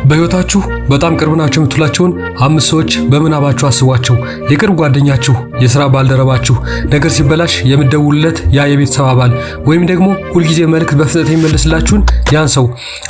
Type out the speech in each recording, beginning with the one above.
በህይወታችሁ በጣም ቅርብ ናቸው የምትሏቸውን 5 ሰዎች በምናባችሁ አስቧቸው። የቅርብ ጓደኛችሁ፣ የሥራ ባልደረባችሁ፣ ነገር ሲበላሽ የምትደውሉለት ያ የቤተሰብ አባል ወይም ደግሞ ሁልጊዜ መልእክት በፍጥነት የሚመልስላችሁን ያን ሰው።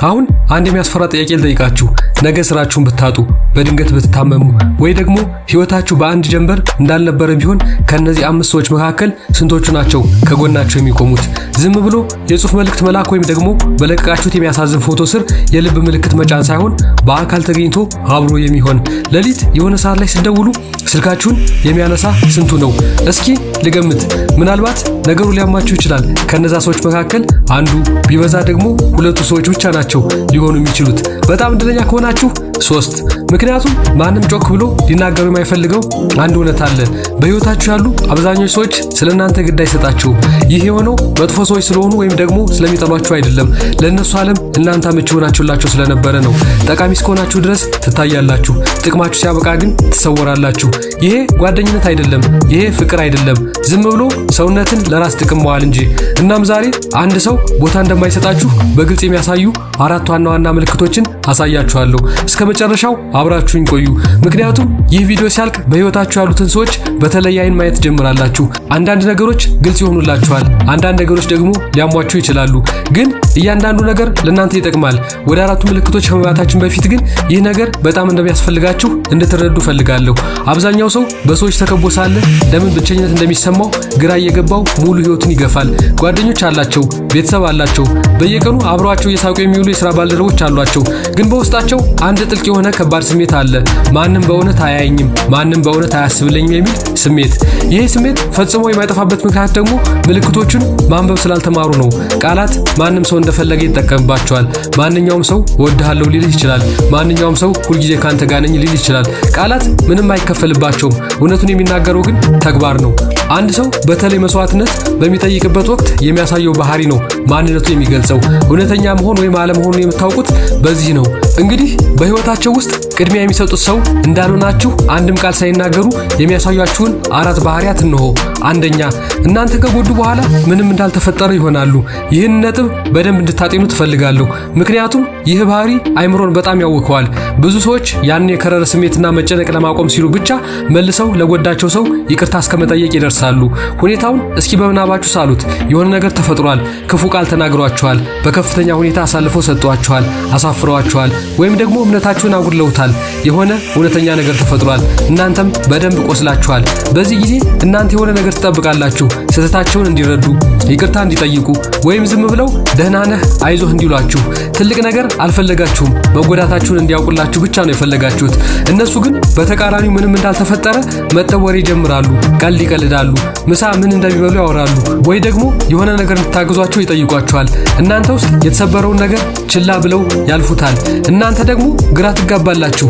አሁን አንድ የሚያስፈራ ጥያቄ ልጠይቃችሁ። ነገ ስራችሁን ብታጡ፣ በድንገት ብትታመሙ ወይ ደግሞ ህይወታችሁ በአንድ ጀንበር እንዳልነበረ ቢሆን ከነዚህ 5 ሰዎች መካከል ስንቶቹ ናቸው ከጎናችሁ የሚቆሙት? ዝም ብሎ የጽሑፍ መልእክት መላክ ወይም ደግሞ በለቀቃችሁት የሚያሳዝን ፎቶ ስር የልብ ምልክት መጫን ሳይሆን በአካል ተገኝቶ አብሮ የሚሆን። ሌሊት የሆነ ሰዓት ላይ ስትደውሉ ስልካችሁን የሚያነሳ ስንቱ ነው? እስኪ ልገምት። ምናልባት ነገሩ ሊያማችሁ ይችላል። ከነዛ ሰዎች መካከል አንዱ ቢበዛ ደግሞ 2 ሰዎች ብቻ ናቸው ሊሆኑ የሚችሉት። በጣም እድለኛ ከሆናችሁ 3። ምክንያቱም ማንም ጮክ ብሎ ሊናገሩ የማይፈልገው አንድ እውነት አለ። በህይወታችሁ ያሉ አብዛኞቹ ሰዎች ስለናንተ ግድ አይሰጣችሁም። ይህ የሆነው መጥፎ ሰዎች ስለሆኑ ወይም ደግሞ ስለሚጠሏችሁ አይደለም። ለነሱ ዓለም እናንተ አመቺ ሆናችሁላቸው ስለነበረ ነው። ጠቃሚ እስከሆናችሁ ድረስ ትታያላችሁ። ጥቅማችሁ ሲያበቃ ግን ትሰወራላችሁ። ይሄ ጓደኝነት አይደለም። ይሄ ፍቅር አይደለም። ዝም ብሎ ሰውነትን ለራስ ጥቅም መዋል እንጂ። እናም ዛሬ አንድ ሰው ቦታ እንደማይሰጣችሁ በግልጽ የሚያሳዩ 4 ዋና ዋና ምልክቶችን አሳያችኋለሁ። እስከ መጨረሻው አብራችሁኝ ቆዩ። ምክንያቱም ይህ ቪዲዮ ሲያልቅ በህይወታችሁ ያሉትን ሰዎች በተለየ አይን ማየት ጀምራላችሁ። አንዳንድ ነገሮች ግልጽ ይሆኑላችኋል፣ አንዳንድ ነገሮች ደግሞ ሊያሟችሁ ይችላሉ። ግን እያንዳንዱ ነገር ለእናንተ ይጠቅማል። ወደ 4ቱ ምልክቶች ከመግባታችን በፊት ግን ይህ ነገር በጣም እንደሚያስፈልጋችሁ እንድትረዱ ፈልጋለሁ። አብዛኛው ሰው በሰዎች ተከቦ ሳለ ለምን ብቸኝነት እንደሚሰማው ግራ እየገባው ሙሉ ህይወቱን ይገፋል። ጓደኞች አላቸው፣ ቤተሰብ አላቸው፣ በየቀኑ አብረዋቸው እየሳቁ የሚውሉ የሥራ ባልደረቦች አሏቸው። ግን በውስጣቸው አንድ ጥልቅ የሆነ ከባድ ስሜት አለ። ማንም በእውነት አያየኝም፣ ማንም በእውነት አያስብልኝም የሚል ስሜት። ይሄ ስሜት ፈጽሞ የማይጠፋበት ምክንያት ደግሞ ምልክቶቹን ማንበብ ስላልተማሩ ነው። ቃላት ማንም ሰው እንደፈለገ ይጠቀምባቸዋል። ማንኛውም ሰው እወድሃለሁ ሊልህ ይችላል። ማንኛውም ሰው ሁልጊዜ ካንተ ጋር ነኝ ሊል ይችላል። ቃላት ምንም አይከፈልባቸውም። እውነቱን የሚናገረው ግን ተግባር ነው። አንድ ሰው በተለይ መስዋዕትነት በሚጠይቅበት ወቅት የሚያሳየው ባህሪ ነው ማንነቱ የሚገልጸው። እውነተኛ መሆን ወይም አለመሆኑን የምታውቁት በዚህ ነው። እንግዲህ በህይወታቸው ውስጥ ቅድሚያ የሚሰጡት ሰው እንዳልሆናችሁ አንድም ቃል ሳይናገሩ የሚያሳያችሁን 4 ባህሪያት እንሆ። አንደኛ፣ እናንተ ከጎዱ በኋላ ምንም እንዳልተፈጠረ ይሆናሉ። ይህን ነጥብ በደንብ እንድታጤኑ ትፈልጋለሁ። ምክንያቱም ይህ ባህሪ አይምሮን በጣም ያውከዋል። ብዙ ሰዎች ያን የከረረ ስሜትና መጨነቅ ለማቆም ሲሉ ብቻ መልሰው ለጎዳቸው ሰው ይቅርታ እስከመጠየቅ ይደርሳሉ። ሁኔታውን እስኪ በምናባችሁ ሳሉት። የሆነ ነገር ተፈጥሯል። ክፉ ቃል ተናግሯችኋል። በከፍተኛ ሁኔታ አሳልፈው ሰጥቷችኋል፣ አሳፍረዋችኋል፣ ወይም ደግሞ እምነታችሁን አጉድለውታል። የሆነ እውነተኛ ነገር ተፈጥሯል። እናንተም በደንብ ቆስላችኋል። በዚህ ጊዜ እናንተ የሆነ ነገር ትጠብቃላችሁ። ስህተታቸውን እንዲረዱ፣ ይቅርታ እንዲጠይቁ ወይም ዝም ብለው ደህና ነህ አይዞህ እንዲሏችሁ። ትልቅ ነገር አልፈለጋችሁም። መጎዳታችሁን እንዲያውቁላችሁ ብቻ ነው የፈለጋችሁት። እነሱ ግን በተቃራኒው ምንም እንዳልተፈጠረ መጠው ወሬ ይጀምራሉ። ቀልድ ይቀልዳሉ። ምሳ ምን እንደሚበሉ ያወራሉ። ወይ ደግሞ የሆነ ነገር እንድታግዟቸው ይጠይቋቸዋል። እናንተ ውስጥ የተሰበረውን ነገር ችላ ብለው ያልፉታል። እናንተ ደግሞ ግራ ትጋባላችሁ።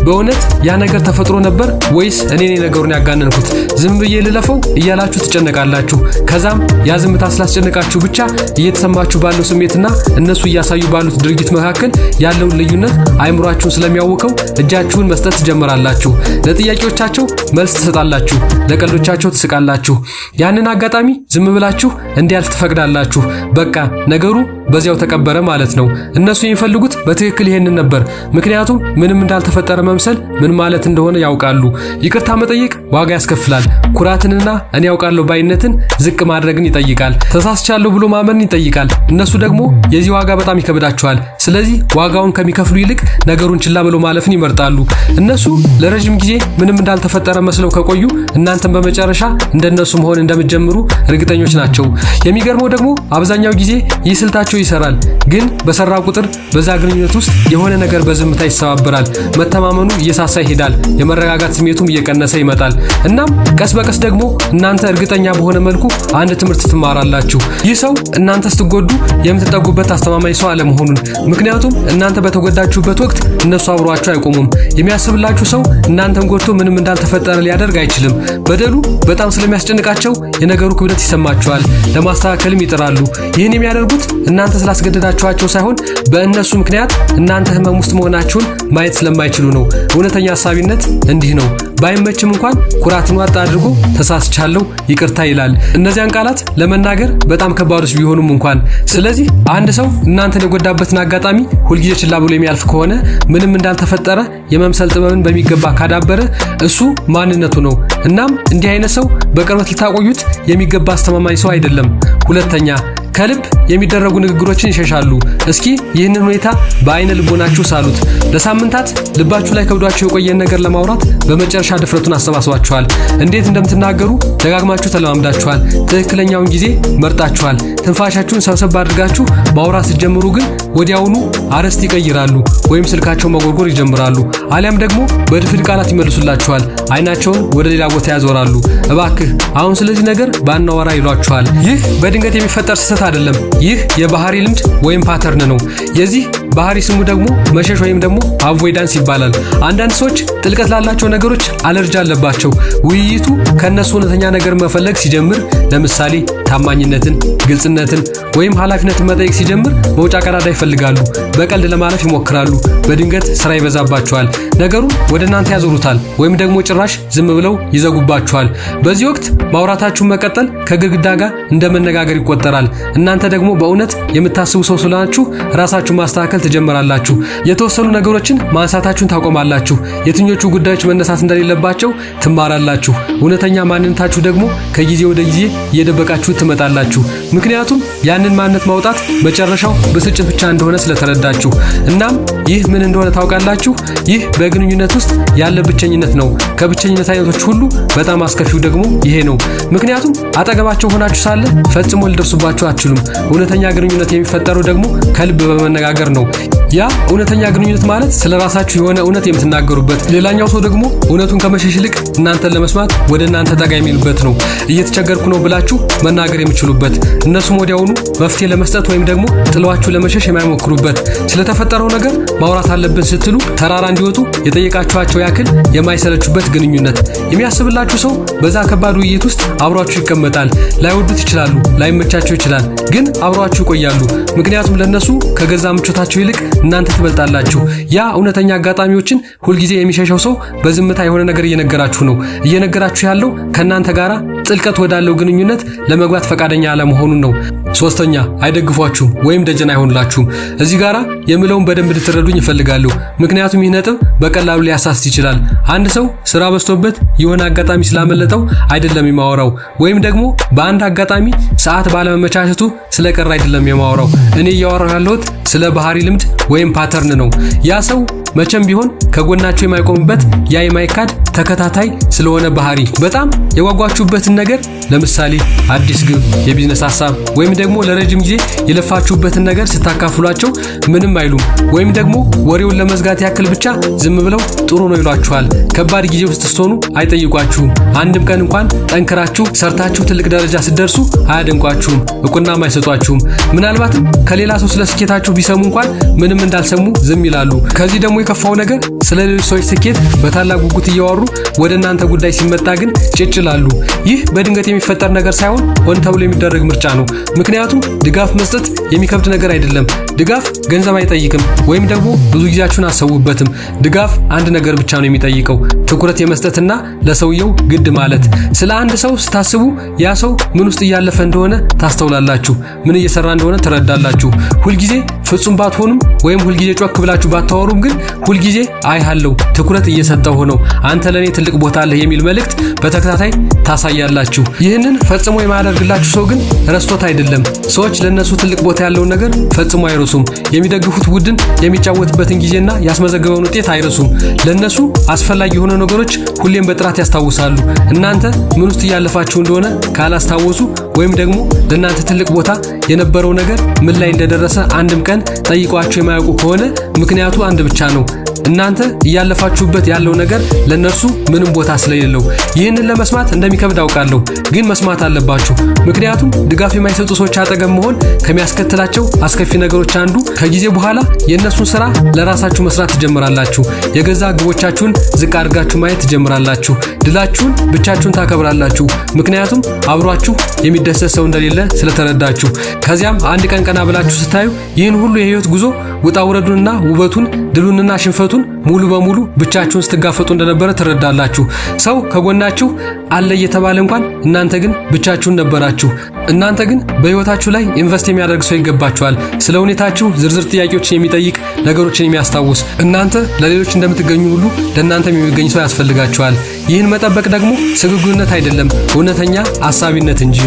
በእውነት ያ ነገር ተፈጥሮ ነበር ወይስ እኔ ነገሩን ያጋነንኩት? ዝም ብዬ ልለፈው እያላችሁ ትጨነቃላችሁ። ከዛም ያ ዝምታ ስላስጨነቃችሁ ብቻ እየተሰማችሁ ባለው ስሜትና እነሱ እያሳዩ ባሉት ድርጊት መካከል ያለውን ልዩነት አይምሯችሁን ስለሚያውቀው እጃችሁን መስጠት ትጀምራላችሁ። ለጥያቄዎቻቸው መልስ ትሰጣላችሁ፣ ለቀልዶቻቸው ትስቃላችሁ። ያንን አጋጣሚ ዝም ብላችሁ እንዲያልፍ ትፈቅዳላችሁ። በቃ ነገሩ በዚያው ተቀበረ ማለት ነው። እነሱ የሚፈልጉት በትክክል ይሄንን ነበር። ምክንያቱም ምንም እንዳልተፈጠረ መምሰል ምን ማለት እንደሆነ ያውቃሉ። ይቅርታ መጠየቅ ዋጋ ያስከፍላል። ኩራትንና እኔ ያውቃለሁ ባይነትን ዝቅ ማድረግን ይጠይቃል። ተሳስቻለሁ ብሎ ማመንን ይጠይቃል። እነሱ ደግሞ የዚህ ዋጋ በጣም ይከብዳቸዋል። ስለዚህ ዋጋውን ከሚከፍሉ ይልቅ ነገሩን ችላ ብሎ ማለፍን ይመርጣሉ። እነሱ ለረጅም ጊዜ ምንም እንዳልተፈጠረ መስለው ከቆዩ እናንተም በመጨረሻ እንደነሱ መሆን እንደምትጀምሩ እርግጠኞች ናቸው። የሚገርመው ደግሞ አብዛኛው ጊዜ ይህ ስልታቸው ይሰራል። ግን በሰራ ቁጥር በዛ ግንኙነት ውስጥ የሆነ ነገር በዝምታ ይሰባበራል። መተማመኑ እየሳሳ ይሄዳል። የመረጋጋት ስሜቱም እየቀነሰ ይመጣል። እናም ቀስ በቀስ ደግሞ እናንተ እርግጠኛ በሆነ መልኩ አንድ ትምህርት ትማራላችሁ። ይህ ሰው እናንተ ስትጎዱ የምትጠጉበት አስተማማኝ ሰው አለመሆኑን። ምክንያቱም እናንተ በተጎዳችሁበት ወቅት እነሱ አብሯችሁ አይቆሙም። የሚያስብላችሁ ሰው እናንተን ጎድቶ ምንም እንዳልተፈጠረ ሊያደርግ አይችልም። በደሉ በጣም ስለሚያስጨንቃቸው የነገሩ ክብደት ይሰማቸዋል። ለማስተካከልም ይጥራሉ። ይህን የሚያደርጉት እናንተ ስላስገደዳችኋቸው ሳይሆን በእነሱ ምክንያት እናንተ ህመም ውስጥ መሆናችሁን ማየት ስለማይችሉ ነው። እውነተኛ አሳቢነት እንዲህ ነው። ባይመችም እንኳን ኩራትን ዋጥ አድርጎ ተሳስቻለሁ ይቅርታ ይላል። እነዚያን ቃላት ለመናገር በጣም ከባዶች ቢሆኑም እንኳን። ስለዚህ አንድ ሰው እናንተን የጎዳበትን አጋጣሚ ሁልጊዜ ችላ ብሎ የሚያልፍ ከሆነ ምንም እንዳልተፈጠረ የመምሰል ጥበብን በሚገባ ካዳበረ እሱ ማንነቱ ነው። እናም እንዲህ አይነት ሰው በቅርበት ልታቆዩት የሚገባ አስተማማኝ ሰው አይደለም። ሁለተኛ ከልብ የሚደረጉ ንግግሮችን ይሸሻሉ። እስኪ ይህንን ሁኔታ በአይነ ልቦናችሁ ሳሉት። ለሳምንታት ልባችሁ ላይ ከብዷችሁ የቆየን ነገር ለማውራት በመጨረሻ ድፍረቱን አሰባስባችኋል። እንዴት እንደምትናገሩ ደጋግማችሁ ተለማምዳችኋል። ትክክለኛውን ጊዜ መርጣችኋል። ትንፋሻችሁን ሰብሰብ አድርጋችሁ ማውራት ስትጀምሩ ግን ወዲያውኑ አርዕስት ይቀይራሉ ወይም ስልካቸውን መጎርጎር ይጀምራሉ። አሊያም ደግሞ በድፍን ቃላት ይመልሱላችኋል። አይናቸውን ወደ ሌላ ቦታ ያዞራሉ። እባክህ አሁን ስለዚህ ነገር ባናወራ ይሏችኋል። ይህ በድንገት የሚፈጠር ስህተት አይደለም። ይህ የባህሪ ልምድ ወይም ፓተርን ነው። የዚህ ባህሪ ስሙ ደግሞ መሸሽ ወይም ደግሞ አቮይዳንስ ይባላል። አንዳንድ ሰዎች ጥልቀት ላላቸው ነገሮች አለርጂ አለባቸው። ውይይቱ ከነሱ እውነተኛ ነገር መፈለግ ሲጀምር፣ ለምሳሌ ታማኝነትን፣ ግልጽነትን ወይም ኃላፊነትን መጠየቅ ሲጀምር መውጫ ቀዳዳ ይፈልጋሉ። በቀልድ ለማለፍ ይሞክራሉ። በድንገት ስራ ይበዛባቸዋል። ነገሩን ወደ እናንተ ያዞሩታል ወይም ደግሞ ጭራሽ ዝም ብለው ይዘጉባቸዋል። በዚህ ወቅት ማውራታችሁን መቀጠል ከግድግዳ ጋር እንደመነጋገር ይቆጠራል። እናንተ ደግሞ በእውነት የምታስቡ ሰው ስለሆናችሁ ራሳችሁን ማስተካከል ትጀምራላችሁ። የተወሰኑ ነገሮችን ማንሳታችሁን ታቆማላችሁ። የትኞቹ ጉዳዮች መነሳት እንደሌለባቸው ትማራላችሁ። እውነተኛ ማንነታችሁ ደግሞ ከጊዜ ወደ ጊዜ እየደበቃችሁ ትመጣላችሁ። ምክንያቱም ያንን ማንነት ማውጣት መጨረሻው ብስጭት ብቻ እንደሆነ ስለተረዳችሁ። እናም ይህ ምን እንደሆነ ታውቃላችሁ? ይህ በግንኙነት ውስጥ ያለ ብቸኝነት ነው። ከብቸኝነት አይነቶች ሁሉ በጣም አስከፊው ደግሞ ይሄ ነው። ምክንያቱም አጠገባቸው ሆናችሁ ሳለ ፈጽሞ ሊደርሱባችሁ አትችሉም። እውነተኛ ግንኙነት የሚፈጠረው ደግሞ ከልብ በመነጋገር ነው። ያ እውነተኛ ግንኙነት ማለት ስለራሳችሁ የሆነ እውነት የምትናገሩበት፣ ሌላኛው ሰው ደግሞ እውነቱን ከመሸሽ ይልቅ እናንተን ለመስማት ወደ እናንተ ጠጋ የሚሉበት ነው። እየተቸገርኩ ነው ብላችሁ መናገር የምትችሉበት፣ እነሱም ወዲያውኑ መፍትሄ ለመስጠት ወይም ደግሞ ጥለዋችሁ ለመሸሽ የማይሞክሩበት፣ ስለተፈጠረው ነገር ማውራት አለብን ስትሉ ተራራ እንዲወጡ የጠየቃችኋቸው ያክል የማይሰለቹበት ግንኙነት። የሚያስብላችሁ ሰው በዛ ከባድ ውይይት ውስጥ አብሯችሁ ይቀመጣል። ላይወዱት ይችላሉ፣ ላይመቻቸው ይችላል፣ ግን አብሯችሁ ይቆያሉ። ምክንያቱም ለነሱ ከገዛ ምቾታቸው ይልቅ እናንተ ትበልጣላችሁ። ያ እውነተኛ አጋጣሚዎችን ሁልጊዜ የሚሸሸው ሰው በዝምታ የሆነ ነገር እየነገራችሁ ነው። እየነገራችሁ ያለው ከእናንተ ጋራ ጥልቀት ወዳለው ግንኙነት ለመግባት ፈቃደኛ አለመሆኑን ነው። ሶስተኛ አይደግፏችሁም ወይም ደጀን አይሆኑላችሁም። እዚህ ጋራ የምለውን በደንብ ልትረዱኝ ይፈልጋሉ። ምክንያቱም ይህ ነጥብ በቀላሉ ሊያሳስት ይችላል። አንድ ሰው ስራ በዝቶበት የሆነ አጋጣሚ ስላመለጠው አይደለም የማወራው፣ ወይም ደግሞ በአንድ አጋጣሚ ሰዓት ባለመመቻቸቱ ስለቀረ አይደለም የማወራው። እኔ እያወራሁ ያለሁት ስለ ባህሪ ልምድ ወይም ፓተርን ነው። ያ ሰው መቼም ቢሆን ከጎናቸው የማይቆምበት ያ የማይካድ ተከታታይ ስለሆነ ባህሪ። በጣም የጓጓችሁበትን ነገር ለምሳሌ አዲስ ግብ፣ የቢዝነስ ሐሳብ ወይም ደግሞ ለረጅም ጊዜ የለፋችሁበትን ነገር ስታካፍሏቸው ምንም አይሉም፣ ወይም ደግሞ ወሬውን ለመዝጋት ያክል ብቻ ዝም ብለው ጥሩ ነው ይሏችኋል። ከባድ ጊዜ ውስጥ ስትሆኑ አይጠይቋችሁም። አንድም ቀን እንኳን ጠንክራችሁ ሰርታችሁ ትልቅ ደረጃ ስትደርሱ አያደንቋችሁም፣ እውቅናም አይሰጧችሁም። ምናልባትም ከሌላ ሰው ስለ ስኬታችሁ ቢሰሙ እንኳን ምንም እንዳልሰሙ ዝም ይላሉ። ከዚህ ደግሞ የከፋው ነገር ስለ ሌሎች ሰዎች ስኬት በታላቅ ጉጉት እያወሩ ወደ እናንተ ጉዳይ ሲመጣ ግን ጭጭ ይላሉ። ይህ በድንገት የሚፈጠር ነገር ሳይሆን ሆን ተብሎ የሚደረግ ምርጫ ነው። ምክንያቱም ድጋፍ መስጠት የሚከብድ ነገር አይደለም። ድጋፍ ገንዘብ አይጠይቅም ወይም ደግሞ ብዙ ጊዜያችሁን አሰውበትም። ድጋፍ አንድ ነገር ብቻ ነው የሚጠይቀው፣ ትኩረት የመስጠትና ለሰውየው ግድ ማለት። ስለ አንድ ሰው ስታስቡ ያ ሰው ምን ውስጥ እያለፈ እንደሆነ ታስተውላላችሁ፣ ምን እየሰራ እንደሆነ ትረዳላችሁ። ሁልጊዜ ፍጹም ባትሆኑም ወይም ሁልጊዜ ጮክ ብላችሁ ባታወሩም ግን ሁልጊዜ አይሃለው ትኩረት እየሰጠው ሆነው አንተ ለኔ ትልቅ ቦታ አለህ የሚል መልእክት በተከታታይ ታሳያላችሁ። ይህንን ፈጽሞ የማያደርግላችሁ ሰው ግን ረስቶት አይደለም። ሰዎች ለነሱ ትልቅ ቦታ ያለውን ነገር ፈጽሞ አይረሱም። የሚደግፉት ቡድን የሚጫወትበትን ጊዜና ያስመዘገበውን ውጤት አይረሱም። ለነሱ አስፈላጊ የሆኑ ነገሮች ሁሌም በጥራት ያስታውሳሉ። እናንተ ምን ውስጥ እያለፋችሁ እንደሆነ ካላስታወሱ ወይም ደግሞ ለእናንተ ትልቅ ቦታ የነበረው ነገር ምን ላይ እንደደረሰ አንድም ቀን ጠይቋቸው የማያውቁ ከሆነ ምክንያቱ አንድ ብቻ ነው። እናንተ እያለፋችሁበት ያለው ነገር ለነርሱ ምንም ቦታ ስለሌለው። ይህንን ለመስማት እንደሚከብድ አውቃለሁ፣ ግን መስማት አለባችሁ። ምክንያቱም ድጋፍ የማይሰጡ ሰዎች አጠገብ መሆን ከሚያስከትላቸው አስከፊ ነገሮች አንዱ ከጊዜ በኋላ የእነሱን ስራ ለራሳችሁ መስራት ትጀምራላችሁ። የገዛ ግቦቻችሁን ዝቅ አድርጋችሁ ማየት ትጀምራላችሁ። ድላችሁን ብቻችሁን ታከብራላችሁ፣ ምክንያቱም አብሯችሁ የሚደሰት ሰው እንደሌለ ስለተረዳችሁ። ከዚያም አንድ ቀን ቀና ብላችሁ ስታዩ ይህን ሁሉ የህይወት ጉዞ ውጣ ውረዱንና ውበቱን ድሉንና ሽንፈቱን ሙሉ በሙሉ ብቻችሁን ስትጋፈጡ እንደነበረ ትረዳላችሁ። ሰው ከጎናችሁ አለ እየተባለ እንኳን እናንተ ግን ብቻችሁን ነበራችሁ። እናንተ ግን በህይወታችሁ ላይ ኢንቨስት የሚያደርግ ሰው ይገባችኋል። ስለ ሁኔታችሁ ዝርዝር ጥያቄዎችን የሚጠይቅ ነገሮችን የሚያስታውስ። እናንተ ለሌሎች እንደምትገኙ ሁሉ ለእናንተም የሚገኝ ሰው ያስፈልጋችኋል። ይህን መጠበቅ ደግሞ ስግብግብነት አይደለም፣ እውነተኛ አሳቢነት እንጂ።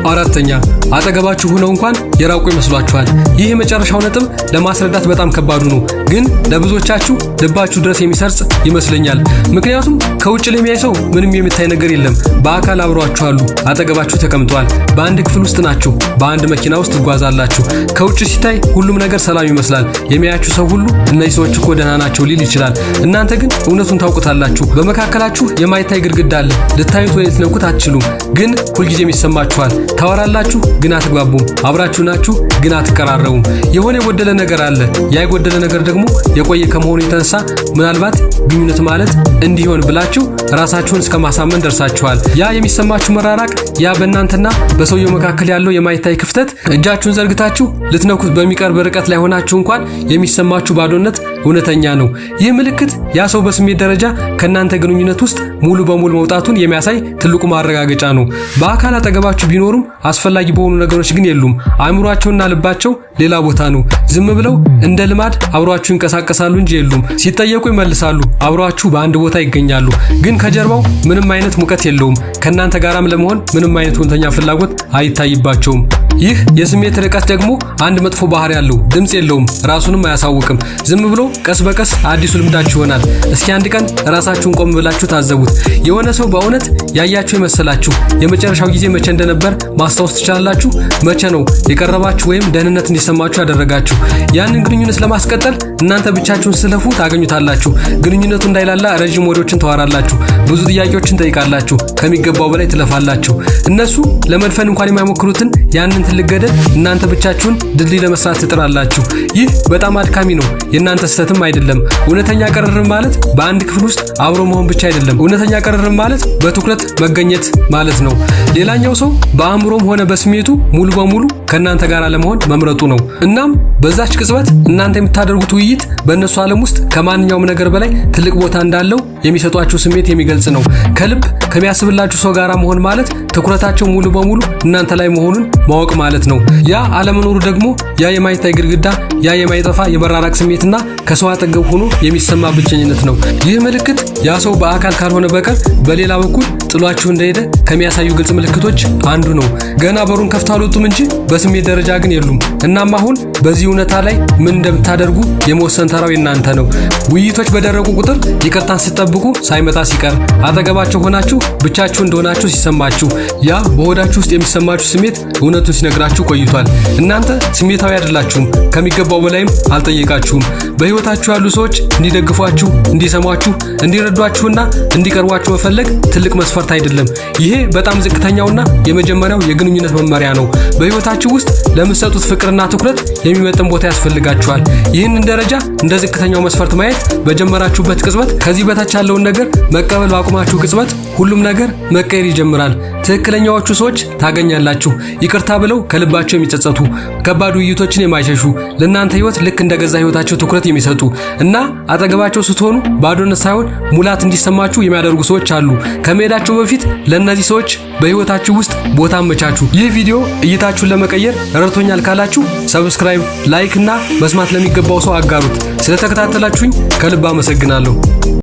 አራተኛ፣ አጠገባችሁ ሆነው እንኳን የራቁ ይመስሏችኋል። ይህ የመጨረሻው ነጥብ ለማስረዳት በጣም ከባዱ ነው፣ ግን ለብዙዎቻችሁ ልባችሁ ድረስ የሚሰርጽ ይመስለኛል። ምክንያቱም ከውጭ ለሚያይ ሰው ምንም የሚታይ ነገር የለም። በአካል አብሯችሁ አሉ፣ አጠገባችሁ ተቀምጠዋል። በአንድ ክፍል ውስጥ ናችሁ፣ በአንድ መኪና ውስጥ ትጓዛላችሁ። ከውጭ ሲታይ ሁሉም ነገር ሰላም ይመስላል። የሚያያችሁ ሰው ሁሉ እነዚህ ሰዎች እኮ ደህና ናቸው ሊል ይችላል። እናንተ ግን እውነቱን ታውቁታላችሁ። በመካከላችሁ የማይታይ ግድግዳ አለ። ልታዩት ወይ ልትነኩት አትችሉም፣ ግን ሁልጊዜም ይሰማችኋል። ታወራላችሁ፣ ግን አትግባቡም። አብራችሁ ናችሁ፣ ግን አትቀራረቡም። የሆነ የጎደለ ነገር አለ። ያ የጎደለ ነገር ደግሞ የቆየ ከመሆኑ የተነሳ ምናልባት ግንኙነት ማለት እንዲሆን ብላችሁ ራሳችሁን እስከ ማሳመን ደርሳችኋል። ያ የሚሰማችሁ መራራቅ፣ ያ በእናንተና በሰውየው መካከል ያለው የማይታይ ክፍተት፣ እጃችሁን ዘርግታችሁ ልትነኩት በሚቀርብ ርቀት ላይ ሆናችሁ እንኳን የሚሰማችሁ ባዶነት እውነተኛ ነው። ይህ ምልክት ያ ሰው በስሜት ደረጃ ከእናንተ ግንኙነት ውስጥ ሙሉ በሙሉ መውጣቱን የሚያሳይ ትልቁ ማረጋገጫ ነው። በአካል አጠገባችሁ ቢኖሩም አስፈላጊ በሆኑ ነገሮች ግን የሉም። አእምሯቸውና ልባቸው ሌላ ቦታ ነው። ዝም ብለው እንደ ልማድ አብሯችሁ ይንቀሳቀሳሉ እንጂ የሉም። ሲጠየቁ ይመልሳሉ፣ አብሯችሁ በአንድ ቦታ ይገኛሉ፣ ግን ከጀርባው ምንም አይነት ሙቀት የለውም። ከእናንተ ጋራም ለመሆን ምንም አይነት እውነተኛ ፍላጎት አይታይባቸውም። ይህ የስሜት ርቀት ደግሞ አንድ መጥፎ ባህሪ ያለው፣ ድምጽ የለውም፣ ራሱንም አያሳውቅም። ዝም ብሎ ቀስ በቀስ አዲሱ ልምዳችሁ ይሆናል። እስኪ አንድ ቀን ራሳችሁን ቆም ብላችሁ ታዘቡት። የሆነ ሰው በእውነት ያያችሁ ይመስላችሁ የመጨረሻው ጊዜ መቼ እንደነበር ማስታወስ ትችላላችሁ? መቼ ነው የቀረባችሁ ወይም ደህንነት እንዲሰማችሁ ያደረጋችሁ? ያንን ግንኙነት ለማስቀጠል እናንተ ብቻችሁን ስለፉ ታገኙታላችሁ። ግንኙነቱ እንዳይላላ ረጅም ወሬዎችን ታወራላችሁ፣ ብዙ ጥያቄዎችን ጠይቃላችሁ፣ ከሚገባው በላይ ትለፋላችሁ። እነሱ ለመድፈን እንኳን የማይሞክሩትን ያንን ትልቅ ገደል እናንተ ብቻችሁን ድልድይ ለመስራት ትጥራላችሁ። ይህ በጣም አድካሚ ነው፣ የእናንተ ስህተትም አይደለም። እውነተኛ ቅርርብ ማለት በአንድ ክፍል ውስጥ አብሮ መሆን ብቻ አይደለም። እውነተኛ ቅርርብ ማለት በትኩረት መገኘት ማለት ነው። ሌላኛው ሰው በአእምሮም ሆነ በስሜቱ ሙሉ በሙሉ ከእናንተ ጋር ለመሆን መምረጡ ነው። እናም በዛች ቅጽበት እናንተ የምታደርጉት ውይይት በእነሱ ዓለም ውስጥ ከማንኛውም ነገር በላይ ትልቅ ቦታ እንዳለው የሚሰጧችሁ ስሜት የሚገልጽ ነው። ከልብ ከሚያስብላችሁ ሰው ጋር መሆን ማለት ትኩረታቸው ሙሉ በሙሉ እናንተ ላይ መሆኑን ማወቅ ማለት ነው። ያ አለመኖሩ ደግሞ ያ የማይታይ ግድግዳ፣ ያ የማይጠፋ የመራራቅ ስሜትና ከሰው አጠገብ ሆኖ የሚሰማ ብቸኝነት ነው። ይህ ምልክት ያ ሰው በአካል ካልሆነ በቀር በሌላ በኩል ጥሏችሁ እንደሄደ ከሚያሳዩ ግልጽ ምልክቶች አንዱ ነው። ገና በሩን ከፍተው አልወጡም እንጂ በስሜት ደረጃ ግን የሉም። እናም አሁን በዚህ እውነታ ላይ ምን እንደምታደርጉ የመወሰን ተራው የናንተ ነው። ውይይቶች በደረቁ ቁጥር ይቅርታን ስትጠብቁ ሳይመጣ ሲቀር፣ አጠገባቸው ሆናችሁ ብቻችሁ እንደሆናችሁ ሲሰማችሁ፣ ያ በሆዳችሁ ውስጥ የሚሰማችሁ ስሜት እውነቱን ሲነግራችሁ ቆይቷል። እናንተ ስሜታዊ አይደላችሁም፣ ከሚገባው በላይም አልጠየቃችሁም። በህይወታችሁ ያሉ ሰዎች እንዲደግፏችሁ፣ እንዲሰሟችሁ፣ እንዲረዷችሁና እንዲቀርቧችሁ መፈለግ ትልቅ መስፈርት አይደለም። ይሄ በጣም ዝቅተኛውና የመጀመሪያው የግንኙነት መመሪያ ነው። በህይወታችሁ ውስጥ ለምትሰጡት ፍቅርና ትኩረት የሚመጥን ቦታ ያስፈልጋችኋል። ይህንን ደረጃ እንደ ዝቅተኛው መስፈርት ማየት በጀመራችሁበት ቅጽበት፣ ከዚህ በታች ያለውን ነገር መቀበል ባቆማችሁ ቅጽበት ሁሉም ነገር መቀየር ይጀምራል። ትክክለኛዎቹ ሰዎች ታገኛላችሁ። ይቅርታ ብለው ከልባቸው የሚጸጸቱ፣ ከባድ ውይይቶችን የማይሸሹ፣ ለእናንተ ህይወት ልክ እንደገዛ ህይወታቸው ትኩረት የሚሰጡ እና አጠገባቸው ስትሆኑ ባዶነት ሳይሆን ሙላት እንዲሰማችሁ የሚያደርጉ ሰዎች አሉ። ከመሄዳቸው በፊት ለእነዚህ ሰዎች በህይወታችሁ ውስጥ ቦታ አመቻቹ። ይህ ቪዲዮ እይታችሁን ለመቀየር ረድቶኛል ካላችሁ ሰብስክራይብ፣ ላይክ እና መስማት ለሚገባው ሰው አጋሩት። ስለተከታተላችሁኝ ከልብ አመሰግናለሁ።